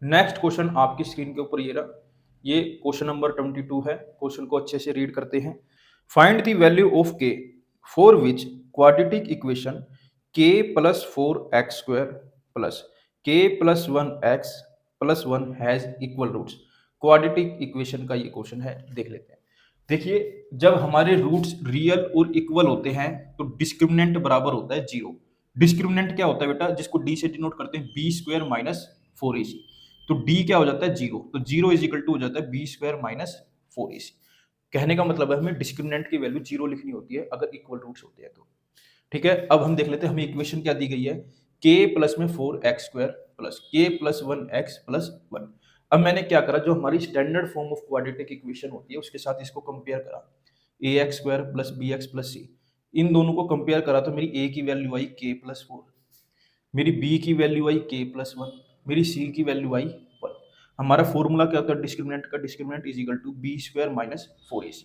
Next question आपकी screen के ऊपर ये रहा, ये क्वेश्चन नंबर 22 है। क्वेश्चन को अच्छे से रीड करते हैं। Find the value of k for which quadratic equation k plus 4x² plus k plus 1x+1 has equal roots. Quadratic equation का ये क्वेश्चन है, देख लेते हैं। देखिए, जब हमारे रूट्स रियल और इक्वल होते हैं तो डिस्क्रिमिनेंट बराबर होता है 0। डिस्क्रिमिनेंट क्या होता है बेटा, जिसको डी से डिनोट करते हैं b² माइनस 4ac। तो डी क्या हो जाता है 0, तो 0 इज इक्वल टू हो जाता है b² माइनस 4ac। कहने का मतलब है हमें डिस्क्रिमिनेंट की वैल्यू 0 लिखनी होती है अगर इक्वल रूट्स होते हैं तो। ठीक है, अब हम देख लेते हैं हमें इक्वेशन क्या दी गई है, k प्लस में 4x² plus k plus 1x+1। अब मैंने क्या करा, जो हमारी standard form of quadratic equation होती है उसके साथ इसको कंपेयर करा, ax² प्लस bx+c। इन दोनों को कंपेयर करा तो मेरी a की वैल्यू आई k प्लस 4, मेरी b की वैल्यू आई k प्लस 1, मेरी c की वैल्यू आई 1। हमारा फॉर्मूला क्या होता है डिस्क्रिमिनेंट का, discriminant is equal to b² minus 4ac।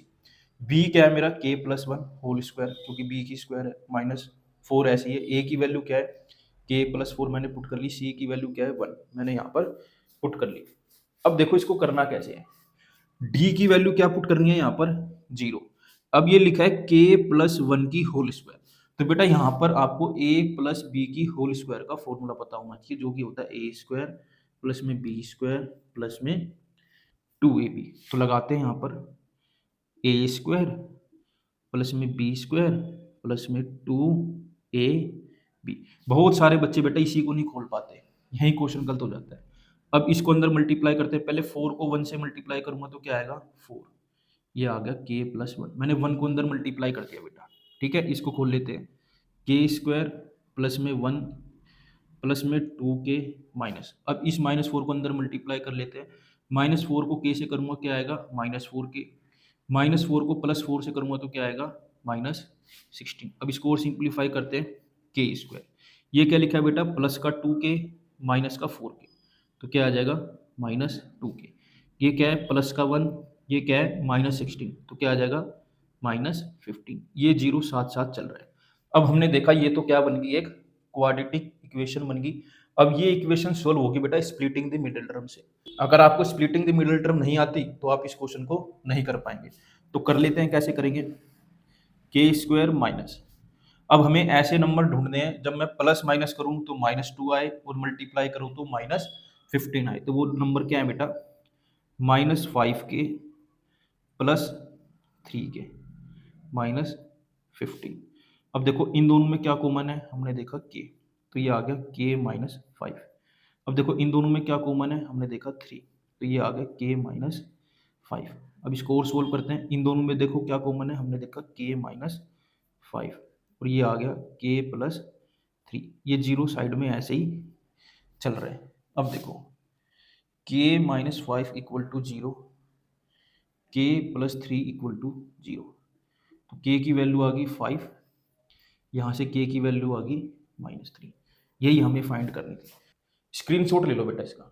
b क्या है मेरा k प्लस 1 होल स्क्वायर, क्योंकि b की स्क्वायर है, माइनस 4 ऐसी है। a की वैल्यू क्या है k प्लस 4 मैंने पुट कर ली, c की वैल्यू क्या है 1 मैंने यहाँ पर पुट कर ली। अब देखो इसको करना कैसे है, d की वैल्यू क्या पुट करनी है यहाँ पर 0। अब ये लिखा है k प्लस 1 की होल स्क्वायर, तो बेटा यहाँ पर आपको a प्लस बी की होल स्क्वायर का फॉर्मूला पता होना चाहिए, जो कि होता है a² प्लस में b² प्लस में 2ab। तो लगाते हैं यहाँ पर a² प्लस में b² प्लस में 2ab। बहुत सारे बच्चे बेटा इसी को नहीं खोल पाते, यही क्वेश्चन गलत हो जाता है। अब इसको अंदर मल्टीप्लाई करते हैं, पहले 4 को 1 से मल्टीप्लाई करूंगा तो क्या आएगा 4, ये आ गया k प्लस 1। मैंने 1 को अंदर मल्टीप्लाई कर दिया बेटा। ठीक है, इसको खोल लेते हैं, k² प्लस में 1 प्लस में 2k माइनस। अब इस -4 को अंदर मल्टीप्लाई कर लेते हैं, -4 को k से करूंगा क्या आएगा -4k, -4 को +4 से करूंगा तो क्या आएगा -16। अब इसको और सिंप्लीफाई करते हैं k²। ये क्या लिखा है बेटा, प्लस का 2k माइनस का 4k, तो क्या आ जाएगा -2k। ये क्या है प्लस का 1, ये क्या है -16, तो क्या आ जाएगा -15। ये जीरो साथ साथ चल रहा है। अब हमने देखा ये तो क्या बन गई, एक क्वाड्रेटिक इक्वेशन बन गई। अब ये इक्वेशन सोल्व होगी बेटा स्प्लिटिंग द मिडिल टर्म से। अगर आपको स्प्लिटिंग द मिडिल टर्म नहीं आती तो आप इस क्वेश्चन को नहीं कर पाएंगे। तो कर लेते हैं, कैसे करेंगे, k² माइनस। अब हमें ऐसे नंबर ढूंढने हैं जब मैं प्लस माइनस करूं तो -2 आए और मल्टीप्लाई करूं तो -15 आए। तो वो नंबर क्या है बेटा, -5k प्लस 3k -15। अब देखो इन दोनों में क्या कॉमन है, हमने देखा k, तो ये आ गया k -5। अब देखो इन दोनों में क्या कॉमन है, हमने देखा 3, तो ये आ गया k -5। अब इसको और सोल्व करते हैं, इन दोनों में देखो क्या कॉमन है, हमने देखा k -5 और ये आ गया k प्लस 3। ये जीरो साइड में ऐसे ही चल रहे हैं। अब देखो k -5 equal to 0, k plus 3 equal to 0। तो k की वैल्यू आ गई 5, यहाँ से k की वैल्यू आ गई -3। यही हमें फाइंड करनी थी। स्क्रीनशॉट ले लो बेटा इसका।